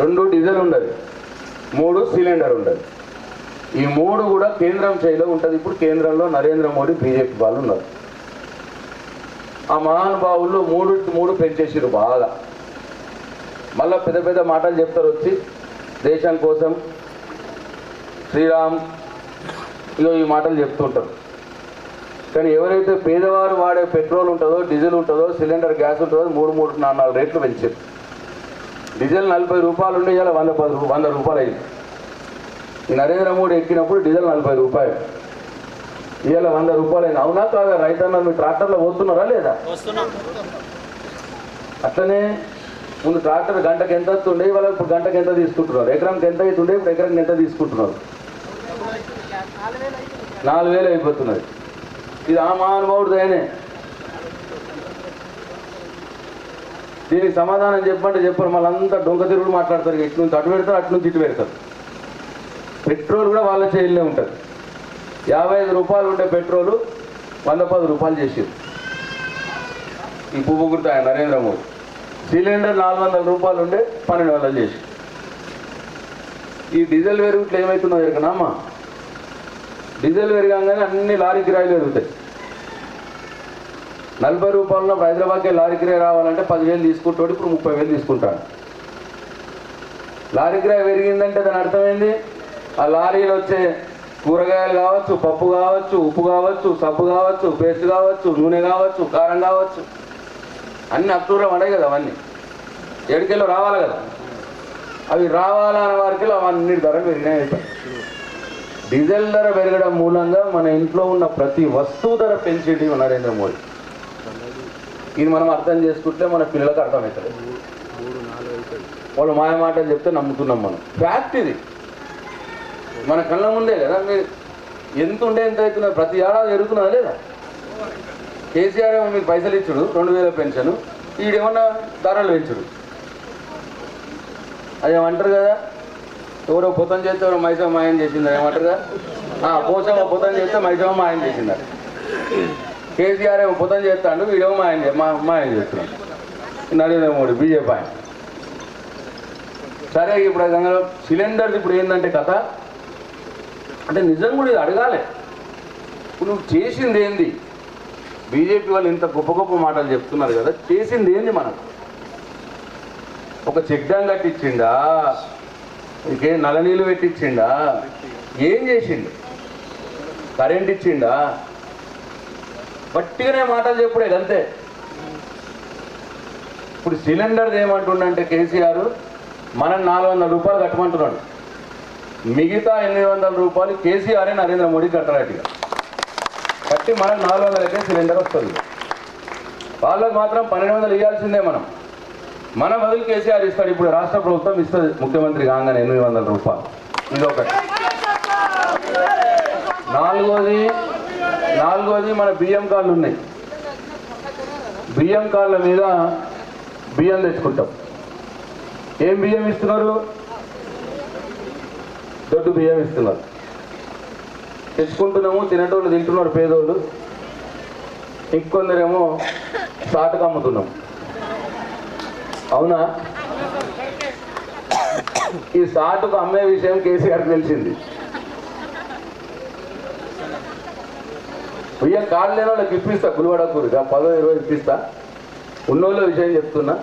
2 డీజిల్ ఉండదు, 3 సిలిండర్ ఉండదు. ఈ 3 కూడా కేంద్రం చేయలో ఉంటుంది. ఇప్పుడు కేంద్రంలో నరేంద్ర మోడీ బీజేపీ వాళ్ళు ఉన్నారు. ఆ మహానుభావుల్లో 3 పెంచేసారు బాగా. మళ్ళీ పెద్ద పెద్ద మాటలు చెప్తారు వచ్చి దేశం కోసం, శ్రీరామ్, ఇగో ఈ మాటలు చెప్తుంటారు. కానీ ఎవరైతే పేదవారు వాడే పెట్రోల్ ఉంటుందో, డీజిల్ ఉంటుందో, సిలిండర్ గ్యాస్ ఉంటుందో 3-4 రేట్లు పెంచారు. డీజిల్ 40 రూపాయలు ఉండే ఇలా 100 రూపాయలు అయింది. ఈ నరేంద్ర మోడీ ఎక్కినప్పుడు డీజిల్ 40 రూపాయలు, ఇవాళ 100 రూపాయలు అయింది. అవునా కాదా? రైతన్న మీ ట్రాక్టర్లో పోతున్నారా లేదా? అట్లనే ముందు ట్రాక్టర్ గంటకు ఎంత వస్తుండే, ఇవాళ ఇప్పుడు గంటకు ఎంత తీసుకుంటున్నారు, ఎకరానికి ఎంత అవుతుండే, ఇప్పుడు ఎకరానికి ఎంత తీసుకుంటున్నారు? 4,000 అయిపోతున్నది. ఇది ఆ మహానుభావుడు దయనే. దీనికి సమాధానం చెప్పంటే చెప్పరు, మళ్ళీ అంతా డొంక తిరుగుడు మాట్లాడతారు. ఇటు నుంచి అటు పెడతారు, అటు నుంచి ఇటు పెడతారు. పెట్రోల్ కూడా వాళ్ళ చేయిలే ఉంటుంది. 55 రూపాయలు ఉండే పెట్రోలు 110 రూపాయలు చేసారు ఈ పువ్వు గుర్తా నరేంద్ర మోడీ. సిలిండర్ 400 రూపాయలు ఉండే 1,200 చేసి. ఈ డీజిల్ పెరుగుట్లు ఏమవుతుందో ఎరకనమ్మా? డీజిల్ పెరగంగానే అన్ని లారీ కిరాయిలు పెరుగుతాయి. 40 రూపాయలు హైదరాబాద్కే లారీ కిరాయి రావాలంటే 10,000 తీసుకుంటాడు, ఇప్పుడు 30,000 తీసుకుంటాడు. లారీ కిరాయి పెరిగిందంటే దాని అర్థమైంది ఆ లారీలో వచ్చే కూరగాయలు కావచ్చు, పప్పు కావచ్చు, ఉప్పు కావచ్చు, సబ్బు కావచ్చు, పేస్ట్ కావచ్చు, నూనె కావచ్చు, కారం కావచ్చు, అన్ని అక్టూబర్లో పడాయి కదా. అవన్నీ 7 కిలో రావాలి కదా. అవి రావాలన్న వారికి అవన్నీ ధరలు పెరిగినాయి. డీజిల్ ధర పెరగడం మూలంగా మన ఇంట్లో ఉన్న ప్రతి వస్తువు ధర పెంచేటి నరేంద్ర మోడీ. ఇది మనం అర్థం చేసుకుంటే మన పిల్లలకు అర్థమవుతుంది. వాళ్ళు మాయ మాటలు చెప్తే నమ్ముతున్నాం మనం. ఫ్యాక్ట్ ఇది, మన కళ్ళ ముందే కదా. మీరు ఎంత ఉంటే ఎంత అవుతున్నారు, ప్రతి ఏడాది ఎరుగుతున్నదా లేదా? కేసీఆర్ ఏమో మీకు పైసలు ఇచ్చుడు, 2,000 పెన్షన్, ఈడేమన్నా ధరలు పెంచుడు. అది ఏమంటారు కదా, ఎవరో పొతం చేస్తే ఎవరో మైసమ్మ మాయం చేసిందా ఏమంటారు కదా. పోసమ్మ పొతం చేస్తే మైసమ్మ మాయం చేసిందారు. కేసీఆర్ ఏమో పొతం చేస్తాడు, వీడేమో మాయం చేస్తున్నాడు నరేంద్ర మోడీ బీజేపీ ఆయన. సరే, ఇప్పుడు గంగలో సిలిండర్స్ ఇప్పుడు ఏంటంటే కథ అంటే నిజం కూడా ఇది అడగాలి. ఇప్పుడు నువ్వు చేసింది ఏంది? బీజేపీ వాళ్ళు ఇంత గొప్ప గొప్ప మాటలు చెప్తున్నారు కదా, చేసింది ఏంది? మనకు ఒక చెక్ డ్యాం కట్టించిండా, ఇంకేం నల్ల నీళ్ళు పెట్టించిండా, ఏం చేసిండు? కరెంట్ ఇచ్చిండా? బట్టిగానే మాటలు చెప్పుడే అంతే. ఇప్పుడు సిలిండర్ ఏమంటుండంటే కేసీఆర్ మనం 400 రూపాయలు కట్టమంటున్నాడు, మిగతా 800 రూపాయలు కేసీఆర్ నరేంద్ర మోడీ కట్టరాటిగా కట్టి మనకు 400కే సిలిండర్ వస్తుంది. వాళ్ళకు మాత్రం 1,200 ఇవ్వాల్సిందే. మన బదులు కేసీఆర్ ఇస్తాడు. ఇప్పుడు రాష్ట్ర ప్రభుత్వం ఇస్తుంది, ముఖ్యమంత్రి కాగానే 800 రూపాయలు. ఇదొకటి. నాలుగోది మన బియ్యం కార్డులు ఉన్నాయి. బియ్యం కార్డుల మీద బియ్యం తెచ్చుకుంటాం. ఏం బియ్యం ఇస్తున్నారు? దొడ్డు బియ్యం ఇస్తున్నారు. తెచ్చుకుంటున్నాము, తినేటోళ్ళు తింటున్నారు పేదోళ్ళు, ఇంకొందరేమో సాటుకు అమ్ముతున్నాం. అవునా? ఈ సాటుకు అమ్మే విషయం కేసీఆర్ తెలిసింది. బియ్యం కాళ్ళు లేని వాళ్ళకి ఇప్పిస్తా, గుడివాడకూరుగా 10-20 ఇప్పిస్తా. ఉన్నోళ్ళ విషయం చెప్తున్నా.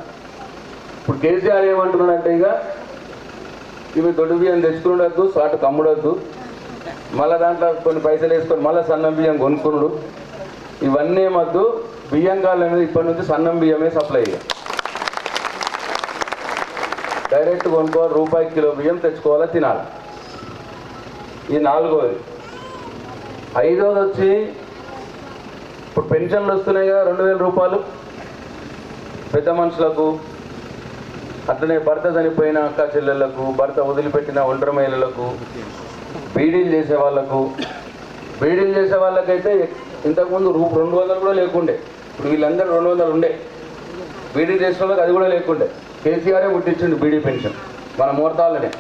ఇప్పుడు కేసీఆర్ ఏమంటున్నాడంటే ఇవి దొడ్డు బియ్యం తెచ్చుకునొద్దు, సాటు కమ్ముడొద్దు, మళ్ళీ దాంట్లో కొన్ని పైసలు వేసుకొని మళ్ళీ సన్నం బియ్యం కొనుక్కునుడు, ఇవన్నీ వద్దు. బియ్యం కాళ్ళు అనేది ఇప్పటి నుంచి సన్నం బియ్యమే సప్లై డైరెక్ట్ కొనుక్కోవాలి. రూపాయి కిలో బియ్యం తెచ్చుకోవాలా, తినాలి. ఈ 4వది. 5వది వచ్చి ఇప్పుడు పెన్షన్లు వస్తున్నాయి కదా, 2000 రూపాయలు పెద్ద మనుషులకు, అట్లనే భర్త చనిపోయిన అక్క చెల్లెళ్లకు, భర్త వదిలిపెట్టిన ఒంటరి మహిళలకు, బీడీలు చేసే వాళ్ళకు. బీడీలు చేసే వాళ్ళకైతే ఇంతకుముందు 200 కూడా లేకుండే. ఇప్పుడు వీళ్ళందరూ 200 ఉండే. బీడీ చేసే వాళ్ళకి అది కూడా లేకుండే. కేసీఆరే పుట్టించిండు బీడీ పెన్షన్ మన ముహూర్తాలనే.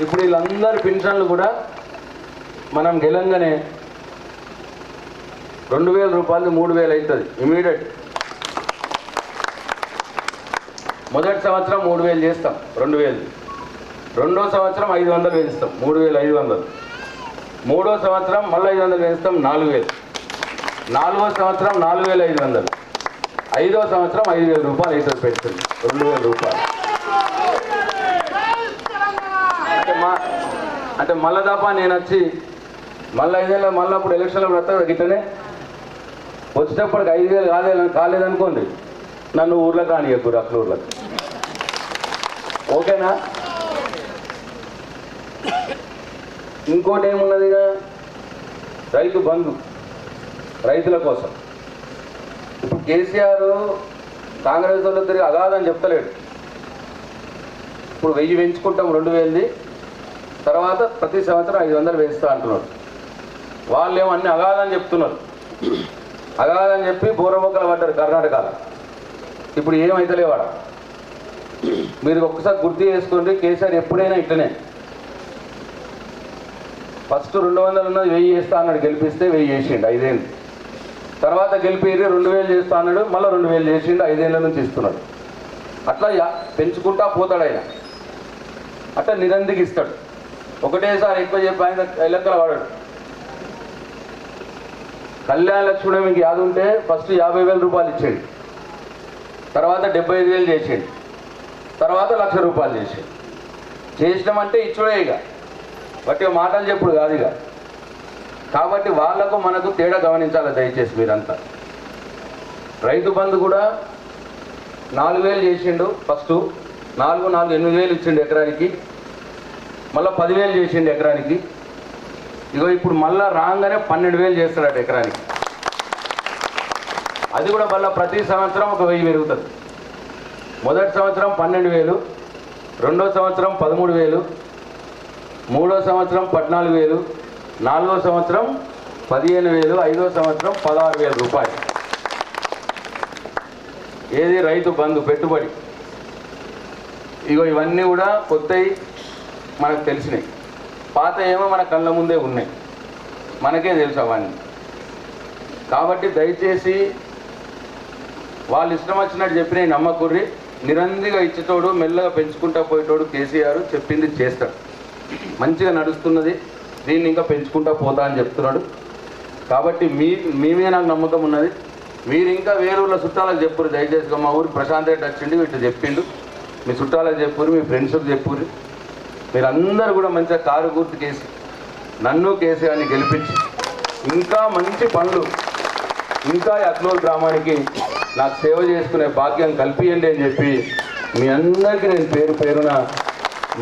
ఇప్పుడు వీళ్ళందరి పెన్షన్లు కూడా మనం గెలంగానే 2000 రూపాయలు 3000 అవుతుంది ఇమీడియట్. మొదటి సంవత్సరం 3000 చేస్తాం, 2000. రెండో సంవత్సరం 500 పెంచుతాం, 3500. మూడో సంవత్సరం మళ్ళీ 500 పెంచుతాం, 4000. 4వ సంవత్సరం 4500. 5వ సంవత్సరం 5000 రూపాయలు అవుతుంది పెన్షన్, 2000 రూపాయలు. అంటే మళ్ళా తప్ప నేను వచ్చి మళ్ళీ 5 ఏళ్ళ మళ్ళీ అప్పుడు ఎలక్షన్లో వస్తా గిట్టనే వచ్చేటప్పటికి 5000 కాలేదనుకోండి, నన్ను ఊర్లోకి రానియకూరు, అక్కడ ఊర్లోకి. ఓకేనా? ఇంకోటి ఏమున్నదిగా, రైతు బంధు రైతుల కోసం. ఇప్పుడు కేసీఆర్ కాంగ్రెస్ వాళ్ళు తిరిగి అగాదని చెప్తలేడు. ఇప్పుడు 1000 పెంచుకుంటాం 2000ది, తర్వాత ప్రతి సంవత్సరం 500 పెంచుతా అంటున్నారు. వాళ్ళు ఏమో అన్ని అగాదని చెప్తున్నారు. అగాదని చెప్పి బోరబొక్కలు పడ్డారు కర్ణాటకలో. ఇప్పుడు ఏమైతలేవాడ. మీరు ఒక్కసారి గుర్తు చేసుకోండి, కేసీఆర్ ఎప్పుడైనా ఇట్లనే ఫస్ట్ 200 ఉన్నది 1000 చేస్తా అన్నాడు, గెలిపిస్తే 1000 చేసిండు 5 ఏళ్ళు. తర్వాత గెలిపి 2000 చేస్తా అన్నాడు, మళ్ళీ 2000 చేసిండు, 5 ఏళ్ళ నుంచి ఇస్తున్నాడు. అట్లా పెంచుకుంటా పోతాడు ఆయన. అట్లా నిరందికి ఇస్తాడు. ఒకటేసారి ఎక్కువ చెప్పి ఆయన లెక్కల వాడాడు. కళ్యాణ లక్ష్మి మీకు యాద ఉంటే ఫస్ట్ 50,000 రూపాయలు ఇచ్చేయండి, తర్వాత 75,000 చేసేయండి, తర్వాత 1,00,000 రూపాయలు చేసేయండి. చేసినామంటే ఇచ్చుడే ఇక, బట్టి మాటలు చెప్పుడు కాదు ఇక. కాబట్టి వాళ్లకు మనకు తేడా గమనించాలి దయచేసి మీరంతా. రైతు బంధు కూడా 4,000 చేసిండు ఫస్ట్, 8,000 ఇచ్చిండు ఎకరానికి, మళ్ళీ 10,000 చేసిండు ఎకరానికి. ఇగో ఇప్పుడు మళ్ళీ రాగానే 12,000 చేస్తాడట ఎకరానికి. అది కూడా మళ్ళీ ప్రతి సంవత్సరం 1,000 పెరుగుతుంది. మొదటి సంవత్సరం 12,000, రెండో సంవత్సరం 13,000, మూడో సంవత్సరం 14,000, 4వ సంవత్సరం 15,000, 5వ సంవత్సరం 16,000 రూపాయలు. ఏది రైతు బంధు పెట్టుబడి. ఇగో ఇవన్నీ కూడా కొత్తవి మనకు తెలిసినాయి, పాత ఏమో మన కళ్ళ ముందే ఉన్నాయి, మనకే తెలుసు అవన్నీ. కాబట్టి దయచేసి వాళ్ళు ఇష్టం వచ్చినట్టు చెప్పిన నమ్మకుర్రి. నిరందిగా ఇచ్చేటోడు, మెల్లగా పెంచుకుంటా పోయేటోడు కేసీఆర్ చెప్పింది చేస్తాడు. మంచిగా నడుస్తున్నది, దీన్ని ఇంకా పెంచుకుంటా పోతా అని చెప్తున్నాడు. కాబట్టి మీ మీద నాకు నమ్మకం ఉన్నది. మీరు ఇంకా వేరే ఊళ్ళో చుట్టాలకు చెప్పురు, దయచేసి మా ఊరికి ప్రశాంత్ రెడ్డి వచ్చిండు ఇట్లా చెప్పిండు, మీ చుట్టాలకు చెప్పురు, మీ ఫ్రెండ్స్కి చెప్పురు. మీరందరూ కూడా మంచిగా కారు గుర్తు కేసి నన్ను కేసీఆర్ని గెలిపించి ఇంకా మంచి పనులు, ఇంకా అక్నూరు గ్రామానికి నాకు సేవ చేసుకునే భాగ్యం కల్పియండి అని చెప్పి మీ అందరికీ నేను పేరు పేరున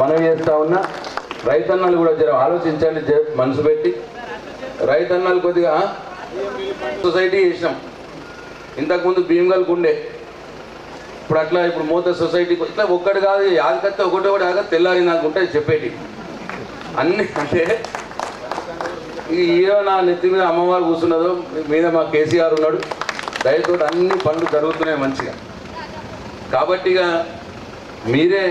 మనవి చేస్తా ఉన్నా. రైతన్నలు కూడా జర ఆలోచించండి, మనసు పెట్టి. రైతన్నలు కొద్దిగా సొసైటీ చేసినాం, ఇంతకుముందు భీమగల్కి ఉండే, ఇప్పుడు అట్లా ఇప్పుడు మూత సొసైటీకి ఇట్లా ఒక్కటి కాదు, యాదకత్తే ఒకటి ఆగ తెల్లారి నాకు ఉంటాయి చెప్పేటి అన్నీ. అంటే ఏదో నా నెత్తి మీద అమ్మవారు కూర్చున్నదో మీద మా కేసీఆర్ ఉన్నాడు, దయతో అన్ని పనులు జరుగుతున్నాయి మంచిగా. కాబట్టి ఇక మీరే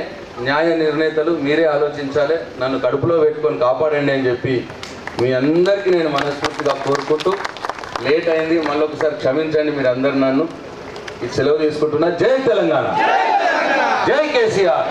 న్యాయ నిర్ణేతలు, మీరే ఆలోచించాలి, నన్ను కడుపులో పెట్టుకొని కాపాడండి అని చెప్పి మీ అందరికీ నేను మనస్ఫూర్తిగా కోరుకుంటూ, లేట్ అయింది, మళ్ళీ ఒకసారి క్షమించండి మీరు అందరు నన్ను. ఈ సెలవు తీసుకుంటున్నా. జై తెలంగాణ, జై కేసీఆర్.